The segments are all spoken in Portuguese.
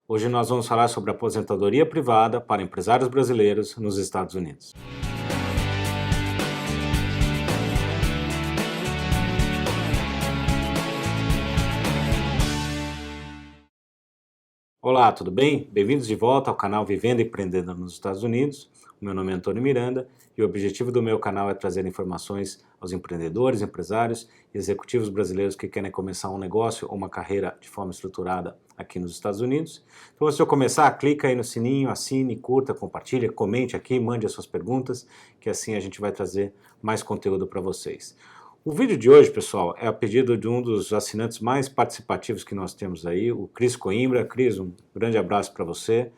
Hoje nós vamos falar sobre aposentadoria privada para empresários brasileiros nos Estados Unidos. Olá, tudo bem? Bem-vindos de volta ao canal Vivendo e Empreendendo nos Estados Unidos. O meu nome é Antônio Miranda e o objetivo do meu canal é trazer informações aos empreendedores, empresários e executivos brasileiros que querem começar um negócio ou uma carreira de forma estruturada aqui nos Estados Unidos. Então, antes de eu começar, clica aí no sininho, assine, curta, compartilha, comente aqui, mande as suas perguntas, que assim a gente vai trazer mais conteúdo para vocês. O vídeo de hoje, pessoal, é a pedido de um dos assinantes mais participativos que nós temos aí, o Cris Coimbra. Cris, um grande abraço para você.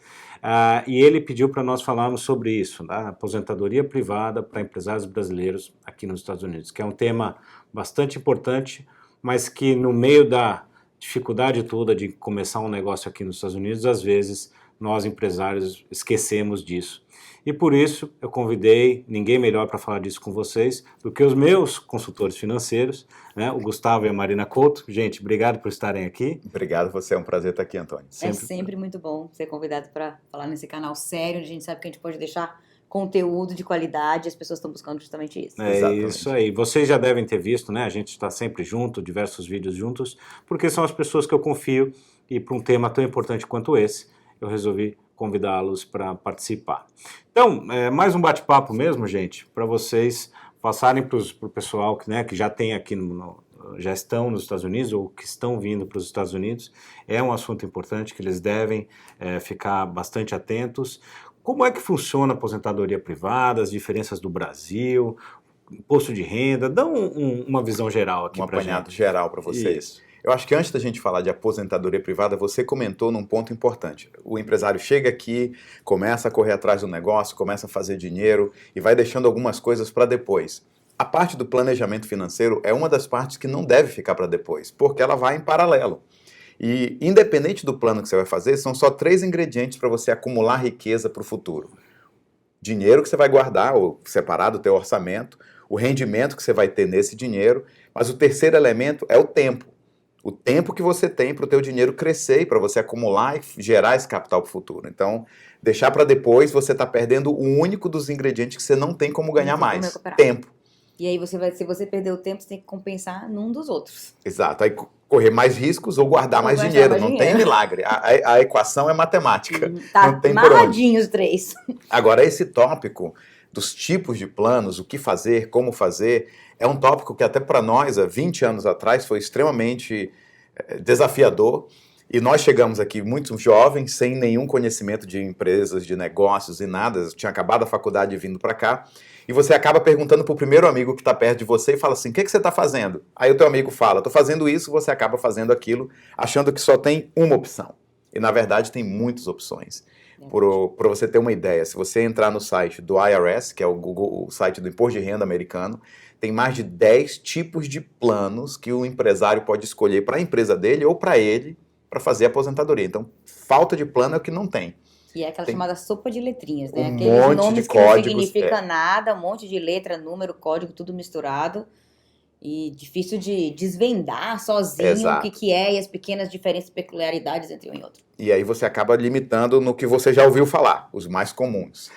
E ele pediu para nós falarmos sobre isso, né? Aposentadoria privada para empresários brasileiros aqui nos Estados Unidos, que é um tema bastante importante, mas que no meio da dificuldade toda de começar um negócio aqui nos Estados Unidos, às vezes nós empresários esquecemos disso. E por isso eu convidei ninguém melhor para falar disso com vocês do que os meus consultores financeiros, né? O Gustavo e a Marina Couto. Gente, obrigado por estarem aqui. Obrigado, você é um prazer estar aqui, Antônio. É sempre muito bom ser convidado para falar nesse canal sério, onde a gente sabe que a gente pode deixar conteúdo de qualidade, as pessoas estão buscando justamente isso. É Exatamente. Isso aí. Vocês já devem ter visto, né? A gente está sempre junto, diversos vídeos juntos, porque são as pessoas que eu confio e para um tema tão importante quanto esse, eu resolvi convidá-los para participar. Então, mais um bate-papo mesmo, gente, para vocês passarem para o pessoal que já tem aqui, já estão nos Estados Unidos ou que estão vindo para os Estados Unidos. É um assunto importante que eles devem ficar bastante atentos. Como é que funciona a aposentadoria privada, as diferenças do Brasil, imposto de renda? Dá uma visão geral aqui para a gente. Um apanhado geral para vocês. Isso. Eu acho que antes da gente falar de aposentadoria privada, você comentou num ponto importante. O empresário chega aqui, começa a correr atrás do negócio, começa a fazer dinheiro e vai deixando algumas coisas para depois. A parte do planejamento financeiro é uma das partes que não deve ficar para depois, porque ela vai em paralelo. E independente do plano que você vai fazer, são só 3 ingredientes para você acumular riqueza para o futuro. Dinheiro que você vai guardar, ou separado do teu orçamento, o rendimento que você vai ter nesse dinheiro, mas o terceiro elemento é o tempo. O tempo que você tem para o teu dinheiro crescer e para você acumular e gerar esse capital para o futuro. Então, deixar para depois, você está perdendo o único dos ingredientes que você não tem como ganhar mais. Tempo. E aí, se você perder o tempo, você tem que compensar num dos outros. Exato. Aí, correr mais riscos ou guardar mais dinheiro. Não tem milagre. A equação é matemática. Tá não tem amarradinho os 3. Agora, esse tópico dos tipos de planos, o que fazer, como fazer, é um tópico que até para nós, há 20 anos atrás, foi extremamente desafiador. E nós chegamos aqui muito jovens, sem nenhum conhecimento de empresas, de negócios e nada. Eu tinha acabado a faculdade e vindo para cá. E você acaba perguntando para o primeiro amigo que está perto de você e fala assim, o que você está fazendo? Aí o teu amigo fala, estou fazendo isso, você acaba fazendo aquilo, achando que só tem uma opção. E na verdade tem muitas opções. Para você ter uma ideia, se você entrar no site do IRS, que é o site do Imposto de Renda americano, tem mais de 10 tipos de planos que o empresário pode escolher para a empresa dele ou para ele, para fazer a aposentadoria. Então, falta de plano é o que não tem. E é aquela chamada sopa de letrinhas, né? Aqueles nomes que não significam nada, um monte de letra, número, código, tudo misturado. E difícil de desvendar sozinho Exato. o que é e as pequenas diferenças, peculiaridades entre um e outro. E aí você acaba limitando no que você já ouviu falar, os mais comuns.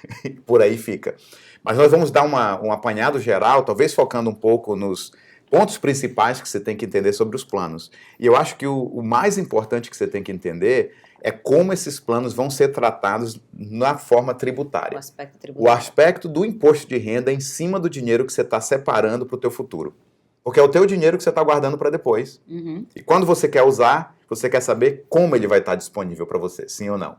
Por aí fica. Mas nós vamos dar um apanhado geral, talvez focando um pouco nos pontos principais que você tem que entender sobre os planos. E eu acho que o mais importante que você tem que entender é como esses planos vão ser tratados na forma tributária. O aspecto tributário. O aspecto do imposto de renda em cima do dinheiro que você está separando para o teu futuro. Porque é o teu dinheiro que você está guardando para depois. Uhum. E quando você quer usar, você quer saber como ele vai estar disponível para você, sim ou não.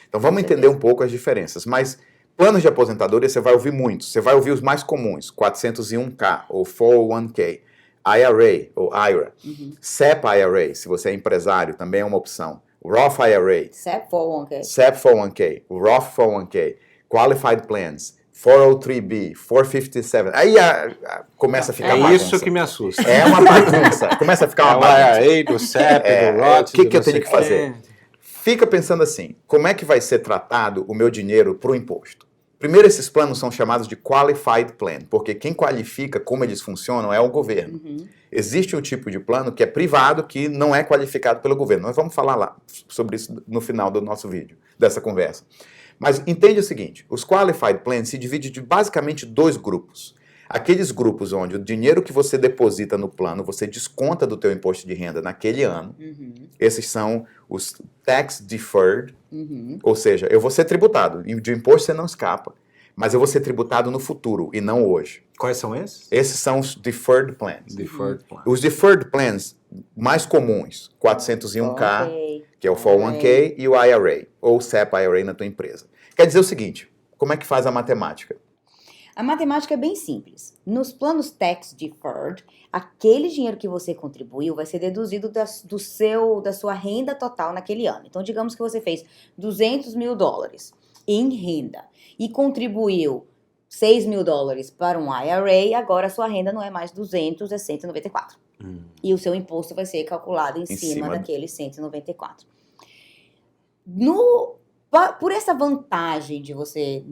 Então vamos entender um pouco as diferenças. Mas planos de aposentadoria você vai ouvir muitos. Você vai ouvir os mais comuns, 401k ou 401k, IRA ou IRA, SEP IRA, se você é empresário, também é uma opção. Roth IRA, SEP 401k, SEP 401k, Roth 401k, Qualified Plans, 403b, 457. Aí começa a ficar bagunça. É isso que me assusta. É uma bagunça. Começa a ficar uma bagunça. O IRA, do SEP, do Roth. O que eu tenho que fazer? Fica pensando assim, como é que vai ser tratado o meu dinheiro para o imposto? Primeiro, esses planos são chamados de Qualified Plan, porque quem qualifica como eles funcionam é o governo. Existe um tipo de plano que é privado, que não é qualificado pelo governo. Nós vamos falar lá sobre isso no final do nosso vídeo, dessa conversa. Mas entende o seguinte, os Qualified Plans se dividem de basicamente 2 grupos. Aqueles grupos onde o dinheiro que você deposita no plano, você desconta do teu imposto de renda naquele ano. Esses são os Tax Deferred, ou seja, eu vou ser tributado. De imposto você não escapa, mas eu vou ser tributado no futuro e não hoje. Quais são esses? Esses são os Deferred Plans. Deferred Plan. Os Deferred Plans mais comuns, 401k, que é o 401k, e o IRA, ou SEP IRA na tua empresa. Quer dizer o seguinte, como é que faz a matemática? A matemática é bem simples. Nos planos tax deferred, aquele dinheiro que você contribuiu vai ser deduzido da sua renda total naquele ano. Então, digamos que você fez $200 mil em renda e contribuiu $6.000 para um IRA, agora a sua renda não é mais 200, é 194. E o seu imposto vai ser calculado em cima daquele 194. Por essa vantagem de você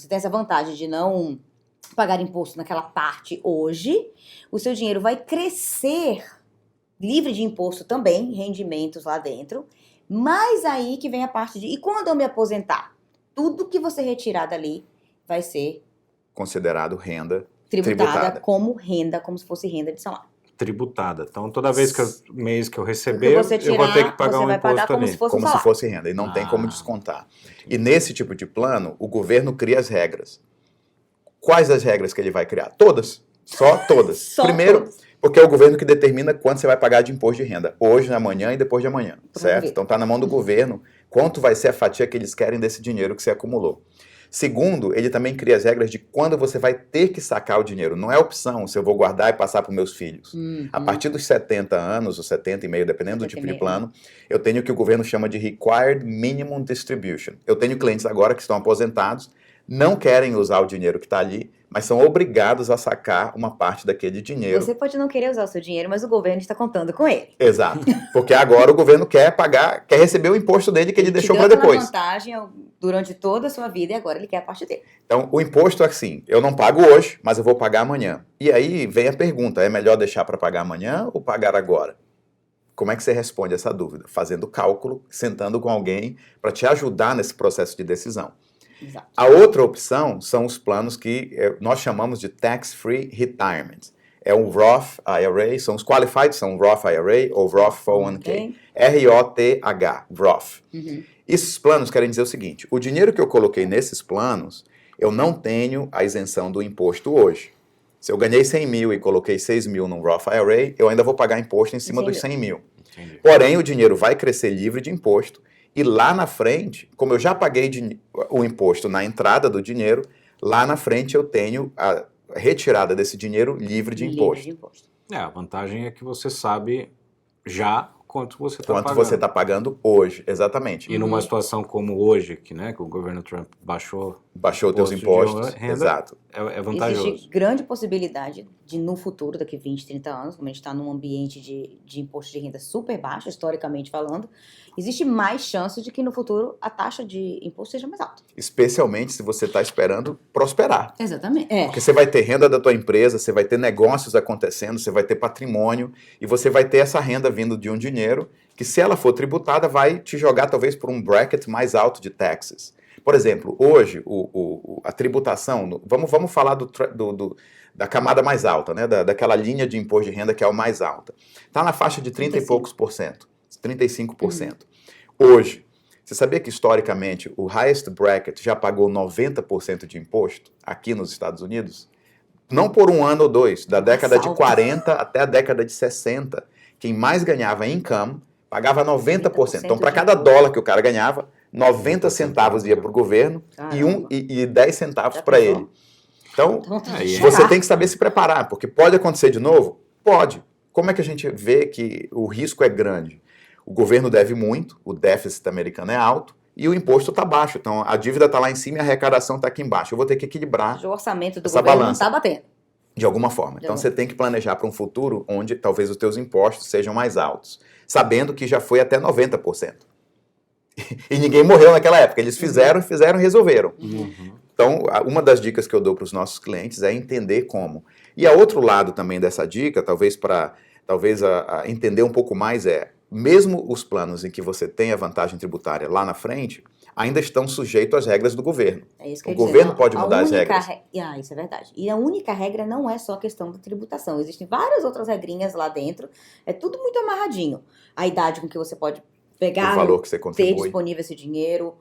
tem essa vantagem de não pagar imposto naquela parte hoje, o seu dinheiro vai crescer livre de imposto também, rendimentos lá dentro, mas aí que vem a parte e quando eu me aposentar, tudo que você retirar dali vai ser considerado renda tributada como renda, como se fosse renda de salário. Tributada. Então, toda vez que mês que eu receber, eu vou ter que pagar um imposto ali. Como se fosse renda, e não tem como descontar. E nesse tipo de plano, o governo cria as regras. Quais as regras que ele vai criar? Todas. Só todas. Primeiro, todas. Porque é o governo que determina quanto você vai pagar de imposto de renda. Hoje, amanhã e depois de amanhã. Certo? Então, está na mão do governo quanto vai ser a fatia que eles querem desse dinheiro que você acumulou. Segundo, ele também cria as regras de quando você vai ter que sacar o dinheiro. Não é opção se eu vou guardar e passar para os meus filhos. A partir dos 70 anos, ou 70 e meio, dependendo do tipo de plano, eu tenho o que o governo chama de Required Minimum Distribution. Eu tenho clientes agora que estão aposentados, não querem usar o dinheiro que está ali, mas são obrigados a sacar uma parte daquele dinheiro. Você pode não querer usar o seu dinheiro, mas o governo está contando com ele. Exato. Porque agora o governo quer receber o imposto dele que ele deixou para depois. Vantagem durante toda a sua vida e agora ele quer a parte dele. Então, o imposto é assim, eu não pago hoje, mas eu vou pagar amanhã. E aí vem a pergunta, é melhor deixar para pagar amanhã ou pagar agora? Como é que você responde essa dúvida? Fazendo cálculo, sentando com alguém para te ajudar nesse processo de decisão. Exato. A outra opção são os planos que nós chamamos de Tax-Free Retirement. É o Roth IRA, são os Qualified, são o Roth IRA ou Roth 401k. R-O-T-H, Roth. Esses planos querem dizer o seguinte, o dinheiro que eu coloquei nesses planos, eu não tenho a isenção do imposto hoje. Se eu ganhei 100 mil e coloquei 6 mil num Roth IRA, eu ainda vou pagar imposto em cima dos 100 mil. Entendi. Porém, o dinheiro vai crescer livre de imposto. E lá na frente, como eu já paguei o imposto na entrada do dinheiro, lá na frente eu tenho a retirada desse dinheiro livre de imposto. A vantagem é que você sabe já quanto você está pagando. Quanto você está pagando hoje, exatamente. E numa situação como hoje, que o governo Trump baixou teus impostos, renda, exato. É vantajoso. Existe grande possibilidade de, no futuro, daqui 20, 30 anos, como a gente está num ambiente de imposto de renda super baixo, historicamente falando, existe mais chance de que no futuro a taxa de imposto seja mais alta. Especialmente se você está esperando prosperar. Exatamente. Porque você vai ter renda da tua empresa, você vai ter negócios acontecendo, você vai ter patrimônio e você vai ter essa renda vindo de um dinheiro que, se ela for tributada, vai te jogar talvez por um bracket mais alto de taxes. Por exemplo, hoje, a tributação, vamos falar da camada mais alta, né? Daquela linha de imposto de renda que é o mais alta. Está na faixa de 30 e poucos por cento, 35%. Hoje, você sabia que historicamente o highest bracket já pagou 90% de imposto aqui nos Estados Unidos? Não por um ano ou dois, da década de 40 até a década de 60. Quem mais ganhava income pagava 90%. Então, para cada dólar que o cara ganhava, 90 centavos ia para o governo e 10 centavos para ele. Então, você tem que saber se preparar, porque pode acontecer de novo? Pode. Como é que a gente vê que o risco é grande? O governo deve muito, o déficit americano é alto e o imposto está baixo. Então, a dívida está lá em cima e a arrecadação está aqui embaixo. Eu vou ter que equilibrar o orçamento do essa governo balança. não está batendo. De alguma forma. Então, você tem que planejar para um futuro onde talvez os teus impostos sejam mais altos, sabendo que já foi até 90%. E ninguém morreu naquela época. Eles fizeram e resolveram. Então, uma das dicas que eu dou para os nossos clientes é entender como. E a outro lado também dessa dica, talvez entender um pouco mais mesmo os planos em que você tem a vantagem tributária lá na frente, ainda estão sujeitos às regras do governo. É isso que O eu ia dizer. governo Não, pode a mudar as única regras. Isso é verdade. E a única regra não é só a questão da tributação. Existem várias outras regrinhas lá dentro. É tudo muito amarradinho. A idade com que você pode pegar, O valor que você ter contribui. disponível esse dinheiro,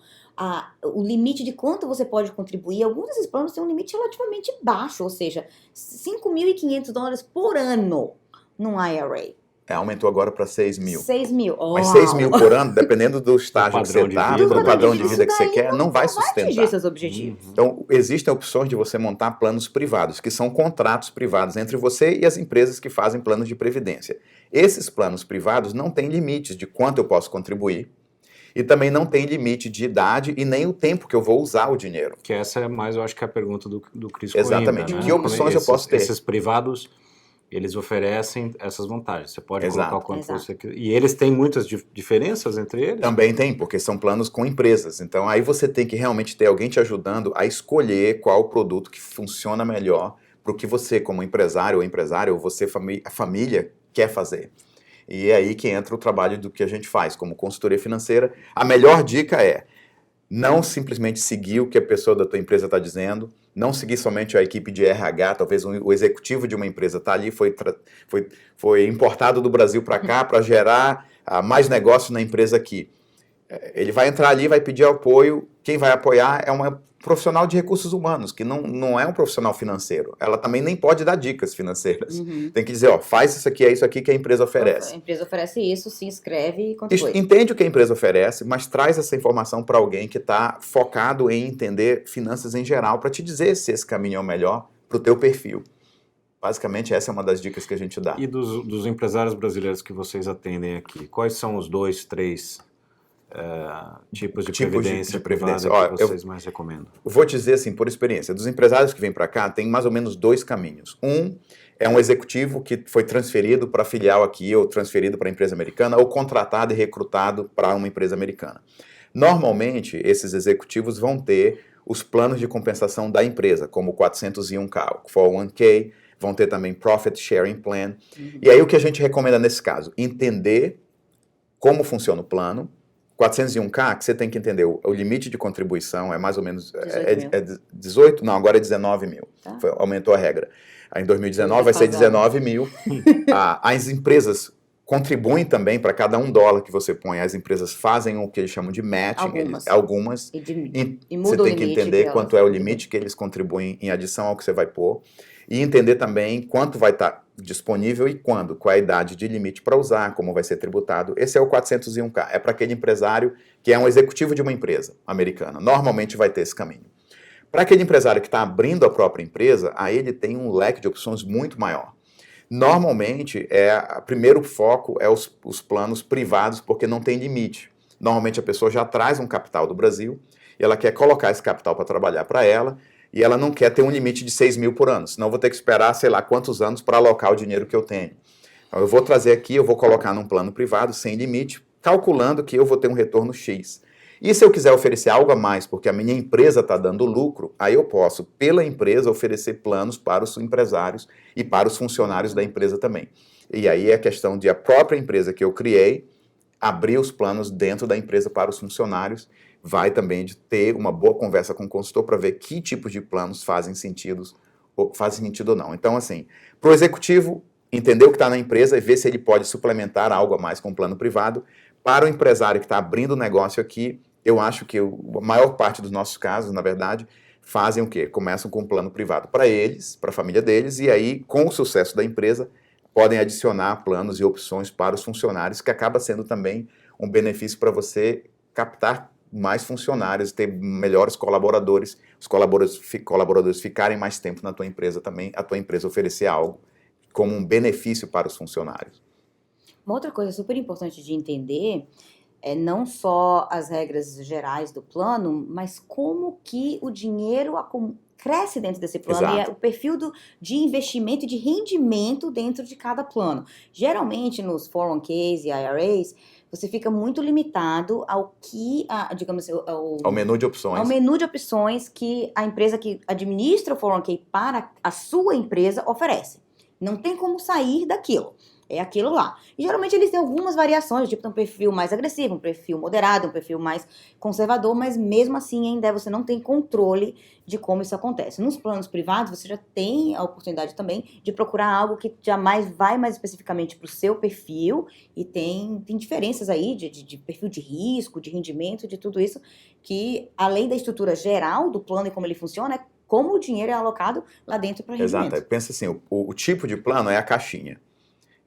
o limite de quanto você pode contribuir. Alguns desses planos têm um limite relativamente baixo, ou seja, $5.500 por ano num IRA. Aumentou agora para 6 mil. 6 mil. Mas 6 mil por ano, dependendo do estágio que você padrão de está, vida, do né? padrão de Isso vida que você daí quer, não vai Vai atingir sustentar. seus objetivos. Então, existem opções de você montar planos privados, que são contratos privados entre você e as empresas que fazem planos de previdência. Esses planos privados não têm limites de quanto eu posso contribuir e também não tem limite de idade e nem o tempo que eu vou usar o dinheiro. Que essa é mais, eu acho que é a pergunta do Cris Exatamente. Coimbra, né? Que opções eu posso ter? Esses privados, eles oferecem essas vantagens. Você pode Exato. colocar o quanto Exato. você quiser. E eles têm muitas diferenças entre eles? Também tem, porque são planos com empresas. Então, aí você tem que realmente ter alguém te ajudando a escolher qual o produto que funciona melhor para o que você, como empresário ou empresária, ou você, a família, quer fazer. E é aí que entra o trabalho do que a gente faz como consultoria financeira. A melhor dica é não simplesmente seguir o que a pessoa da tua empresa está dizendo, não seguir somente a equipe de RH, talvez o executivo de uma empresa está ali, foi importado do Brasil para cá para gerar mais negócio na empresa aqui. Ele vai entrar ali, vai pedir apoio, quem vai apoiar é uma profissional de recursos humanos, que não é um profissional financeiro. Ela também nem pode dar dicas financeiras. Tem que dizer, faz isso aqui, é isso aqui que a empresa oferece. A empresa oferece isso, se inscreve e contribui. Entende o que a empresa oferece, mas traz essa informação para alguém que está focado em entender finanças em geral, para te dizer se esse caminho é o melhor para o teu perfil. Basicamente, essa é uma das dicas que a gente dá. E dos empresários brasileiros que vocês atendem aqui, quais são os 2, 3 tipos de previdência privada que vocês mais recomendam? Vou te dizer assim, por experiência, dos empresários que vêm para cá, tem mais ou menos 2 caminhos. É um executivo que foi transferido para a filial aqui, ou transferido para a empresa americana, ou contratado e recrutado para uma empresa americana. Normalmente, esses executivos vão ter os planos de compensação da empresa, como o 401k, o 401k, vão ter também Profit Sharing Plan. E aí o que a gente recomenda nesse caso? Entender como funciona o plano. 401k, que você tem que entender, o limite de contribuição é mais ou menos 18, não, agora é 19 mil. Tá. Aumentou a regra. Aí em 2019 vai ser 19 mil. As empresas contribuem também para cada $1 que você põe. As empresas fazem o que eles chamam de matching. Algumas. E muda você tem que entender quanto é o limite que eles contribuem em adição ao que você vai pôr. E entender também quanto vai estar disponível e quando, qual é a idade de limite para usar, como vai ser tributado. Esse é o 401k. É para aquele empresário que é um executivo de uma empresa americana. Normalmente vai ter esse caminho. Para aquele empresário que está abrindo a própria empresa, aí ele tem um leque de opções muito maior. Normalmente, o primeiro foco é os planos privados, porque não tem limite. Normalmente a pessoa já traz um capital do Brasil e ela quer colocar esse capital para trabalhar para ela, e ela não quer ter um limite de 6 mil por ano, senão eu vou ter que esperar sei lá quantos anos para alocar o dinheiro que eu tenho. Então eu vou trazer aqui, eu vou colocar num plano privado, sem limite, calculando que eu vou ter um retorno X. E se eu quiser oferecer algo a mais, porque a minha empresa está dando lucro, aí eu posso, pela empresa, oferecer planos para os empresários e para os funcionários da empresa também. E aí é questão de a própria empresa que eu criei abrir os planos dentro da empresa para os funcionários. Vai também de ter uma boa conversa com o consultor para ver que tipos de planos fazem sentido ou não. Então, assim, para o executivo, entender o que está na empresa e ver se ele pode suplementar algo a mais com o plano privado. Para o empresário que está abrindo o negócio aqui, eu acho que a maior parte dos nossos casos, na verdade, fazem o quê? Começam com um plano privado para eles, para a família deles, e aí, com o sucesso da empresa, podem adicionar planos e opções para os funcionários, que acaba sendo também um benefício para você captar mais funcionários, ter melhores colaboradores, os colaboradores ficarem mais tempo na tua empresa também, a tua empresa oferecer algo como um benefício para os funcionários. Uma outra coisa super importante de entender é não só as regras gerais do plano, mas como que o dinheiro cresce dentro desse plano. Exato. E o perfil de investimento e de rendimento dentro de cada plano. Geralmente nos 401ks e IRAs, você fica muito limitado ao que, digamos assim, Ao menu de opções. ao menu de opções que a empresa que administra o 401k para a sua empresa oferece. Não tem como sair daquilo. É aquilo lá. E geralmente eles têm algumas variações, tipo um perfil mais agressivo, um perfil moderado, um perfil mais conservador, mas mesmo assim ainda você não tem controle de como isso acontece. Nos planos privados, você já tem a oportunidade também de procurar algo que jamais vai mais especificamente para o seu perfil, e tem diferenças aí de perfil de risco, de rendimento, de tudo isso, que além da estrutura geral do plano e como ele funciona, é como o dinheiro é alocado lá dentro para rendimento. Exato. Pensa assim, o tipo de plano é a caixinha.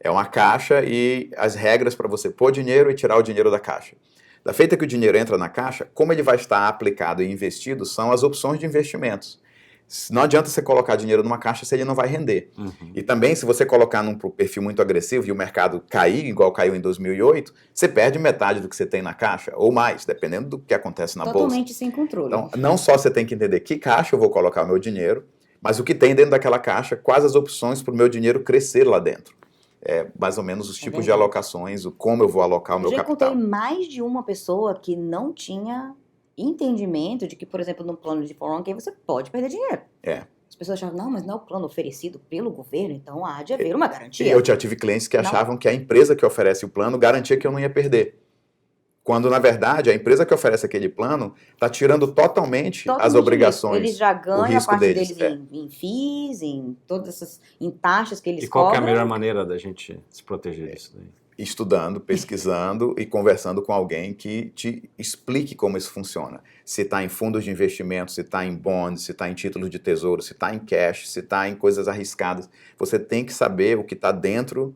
É uma caixa e as regras para você pôr dinheiro e tirar o dinheiro da caixa. Da feita que o dinheiro entra na caixa, como ele vai estar aplicado e investido são as opções de investimentos. Não adianta você colocar dinheiro numa caixa se ele não vai render. E também, se você colocar num perfil muito agressivo e o mercado cair, igual caiu em 2008, você perde metade do que você tem na caixa, ou mais, dependendo do que acontece na bolsa. Totalmente sem controle. Então, não só você tem que entender que caixa eu vou colocar o meu dinheiro, mas o que tem dentro daquela caixa, quais as opções para o meu dinheiro crescer lá dentro. Mais ou menos os tipos de alocações, como eu vou alocar o meu capital. Eu já encontrei mais de uma pessoa que não tinha entendimento de que, por exemplo, no plano de 401k você pode perder dinheiro. As pessoas achavam, não, mas não é o plano oferecido pelo governo, então há de haver uma garantia. Eu já tive clientes que achavam que a empresa que oferece o plano garantia que eu não ia perder. Quando, na verdade, a empresa que oferece aquele plano está tirando totalmente as obrigações. Eles já ganham o risco a parte deles em FIIs, em todas essas em taxas que eles cobram. E qual que é a cobram. melhor maneira da gente se proteger disso daí? Estudando, pesquisando e conversando com alguém que te explique como isso funciona. Se está em fundos de investimento, se está em bonds, se está em títulos de tesouro, se está em cash, se está em coisas arriscadas. Você tem que saber o que está dentro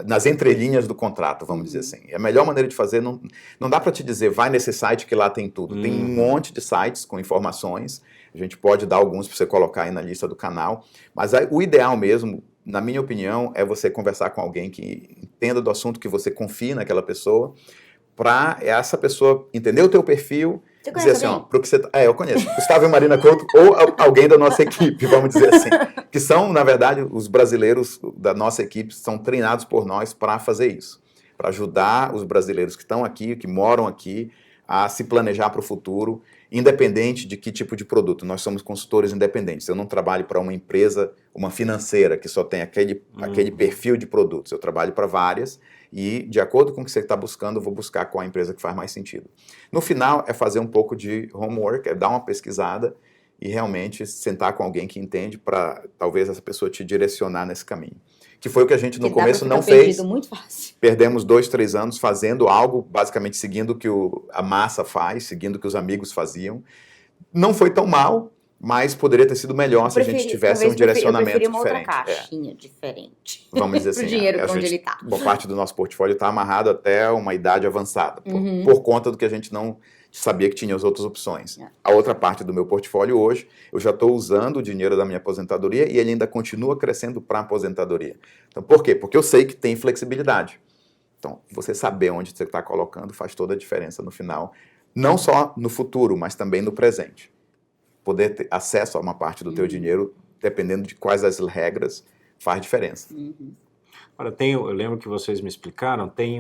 nas entrelinhas do contrato, vamos dizer assim. A melhor maneira de fazer, não dá para te dizer, vai nesse site que lá tem tudo. Tem um monte de sites com informações, a gente pode dar alguns para você colocar aí na lista do canal, mas o ideal mesmo, na minha opinião, é você conversar com alguém que entenda do assunto, que você confie naquela pessoa, para essa pessoa entender o teu perfil, Você dizer conhece assim, alguém? pro que você, eu conheço, Gustavo e Marina Couto, ou alguém da nossa equipe, vamos dizer assim, que são, na verdade, os brasileiros da nossa equipe, são treinados por nós para fazer isso, para ajudar os brasileiros que estão aqui, que moram aqui, a se planejar para o futuro, independente de que tipo de produto. Nós somos consultores independentes. Eu não trabalho para uma empresa, uma financeira, que só tem aquele perfil de produtos. Eu trabalho para várias e, de acordo com o que você está buscando, eu vou buscar qual a empresa que faz mais sentido. No final, é fazer um pouco de homework, é dar uma pesquisada e realmente sentar com alguém que entende para, talvez, essa pessoa te direcionar nesse caminho. Que foi o que a gente no começo não fez. Muito fácil. Perdemos 2, 3 anos fazendo algo, basicamente seguindo o que a massa faz, seguindo o que os amigos faziam. Não foi tão mal, mas poderia ter sido melhor se a gente tivesse um direcionamento diferente. Outra caixinha diferente. Vamos dizer assim. O dinheiro onde ele está. Boa parte do nosso portfólio está amarrado até uma idade avançada, por conta do que a gente não sabia que tinha as outras opções. A outra parte do meu portfólio hoje, eu já estou usando o dinheiro da minha aposentadoria e ele ainda continua crescendo para a aposentadoria. Então, por quê? Porque eu sei que tem flexibilidade. Então, você saber onde você está colocando faz toda a diferença no final, não só no futuro, mas também no presente. Poder ter acesso a uma parte do teu dinheiro, dependendo de quais as regras, faz diferença. Olha, eu lembro que vocês me explicaram, tem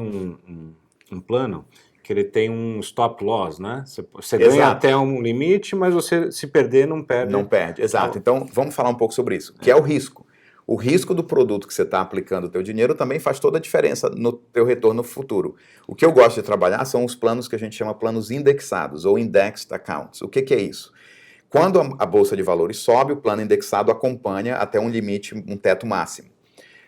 um plano que ele tem um stop loss, né? Você ganha até um limite, mas você, se perder, não perde. Não perde, exato. Então, vamos falar um pouco sobre isso, que é o risco. O risco do produto que você está aplicando o teu dinheiro também faz toda a diferença no teu retorno futuro. O que eu gosto de trabalhar são os planos que a gente chama planos indexados, ou indexed accounts. O que é isso? Quando a Bolsa de Valores sobe, o plano indexado acompanha até um limite, um teto máximo.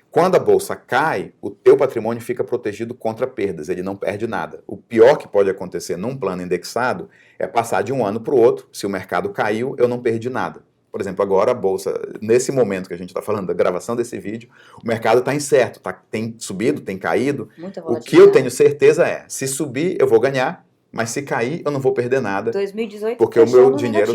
Quando a bolsa cai, o teu patrimônio fica protegido contra perdas, ele não perde nada. O pior que pode acontecer num plano indexado é passar de um ano para o outro, se o mercado caiu, eu não perdi nada. Por exemplo, agora a bolsa, nesse momento que a gente está falando da gravação desse vídeo, o mercado está incerto, tem subido, tem caído. O que eu tenho certeza é, se subir, eu vou ganhar, mas se cair, eu não vou perder nada. 2018 porque o meu dinheiro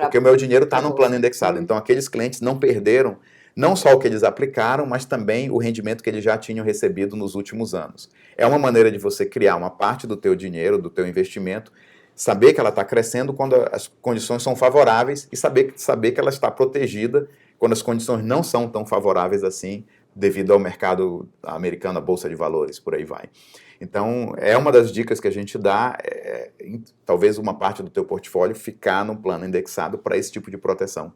porque o meu dinheiro está num plano indexado. Então, aqueles clientes não perderam não só o que eles aplicaram, mas também o rendimento que eles já tinham recebido nos últimos anos. É uma maneira de você criar uma parte do teu dinheiro, do teu investimento, saber que ela está crescendo quando as condições são favoráveis e saber que ela está protegida quando as condições não são tão favoráveis assim, devido ao mercado americano, a bolsa de valores, por aí vai. Então, é uma das dicas que a gente dá, talvez uma parte do teu portfólio ficar num plano indexado para esse tipo de proteção.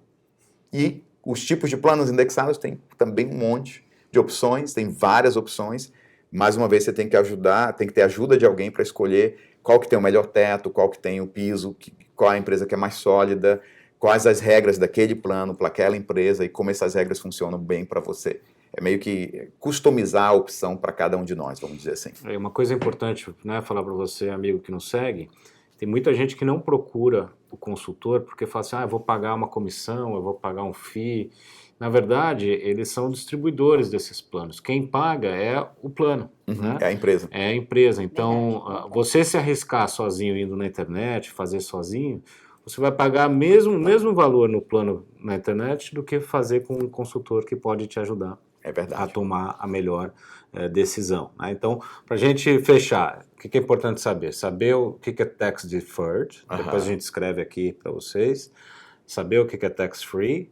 E os tipos de planos indexados tem também um monte de opções, tem várias opções. Mais uma vez, você tem que ter ajuda de alguém para escolher qual que tem o melhor teto, qual que tem o piso, qual a empresa que é mais sólida, quais as regras daquele plano para aquela empresa e como essas regras funcionam bem para você. É meio que customizar a opção para cada um de nós, vamos dizer assim. É uma coisa importante, né, falar para você, amigo que nos segue, tem muita gente que não procura o consultor porque fala assim, eu vou pagar uma comissão, eu vou pagar um FII. Na verdade, eles são distribuidores desses planos. Quem paga é o plano. Né? É a empresa. É a empresa. Então, você se arriscar sozinho indo na internet, fazer sozinho, você vai pagar o mesmo valor no plano na internet do que fazer com um consultor que pode te ajudar a tomar a melhor decisão. Né? Então, para a gente fechar, o que é importante saber? Saber o que é tax deferred, depois a gente escreve aqui para vocês. Saber o que é tax free,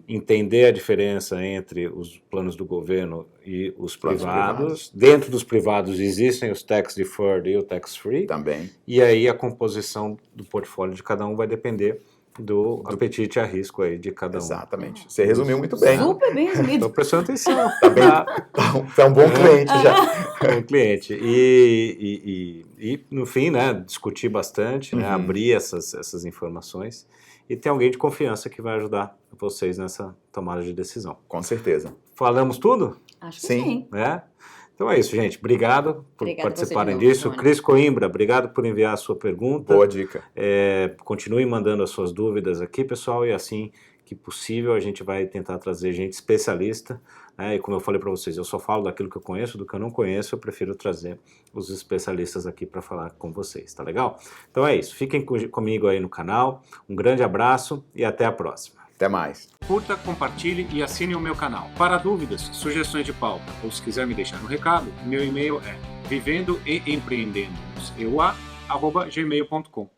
entender a diferença entre os planos do governo e os privados. Dentro dos privados existem os tax deferred e o tax free. Também. E aí a composição do portfólio de cada um vai depender do apetite a risco aí de cada um. Exatamente. Você resumiu muito bem. Super bem resumido. Estou prestando atenção. Você é um bom cliente já. Bom cliente. E no fim, né, discutir bastante, né, abrir essas informações. E tem alguém de confiança que vai ajudar vocês nessa tomada de decisão. Com certeza. Falamos tudo? Acho que sim. É? Então é isso, gente. Obrigado por participarem disso. Cris Coimbra, obrigado por enviar a sua pergunta. Boa dica. Continuem mandando as suas dúvidas aqui, pessoal, e assim que possível a gente vai tentar trazer gente especialista. E como eu falei para vocês, eu só falo daquilo que eu conheço, do que eu não conheço, eu prefiro trazer os especialistas aqui para falar com vocês, tá legal? Então é isso, fiquem comigo aí no canal, um grande abraço e até a próxima. Até mais. Curta, compartilhe e assine o meu canal. Para dúvidas, sugestões de pauta ou se quiser me deixar um recado, meu e-mail é vivendoempreendendo@gmail.com.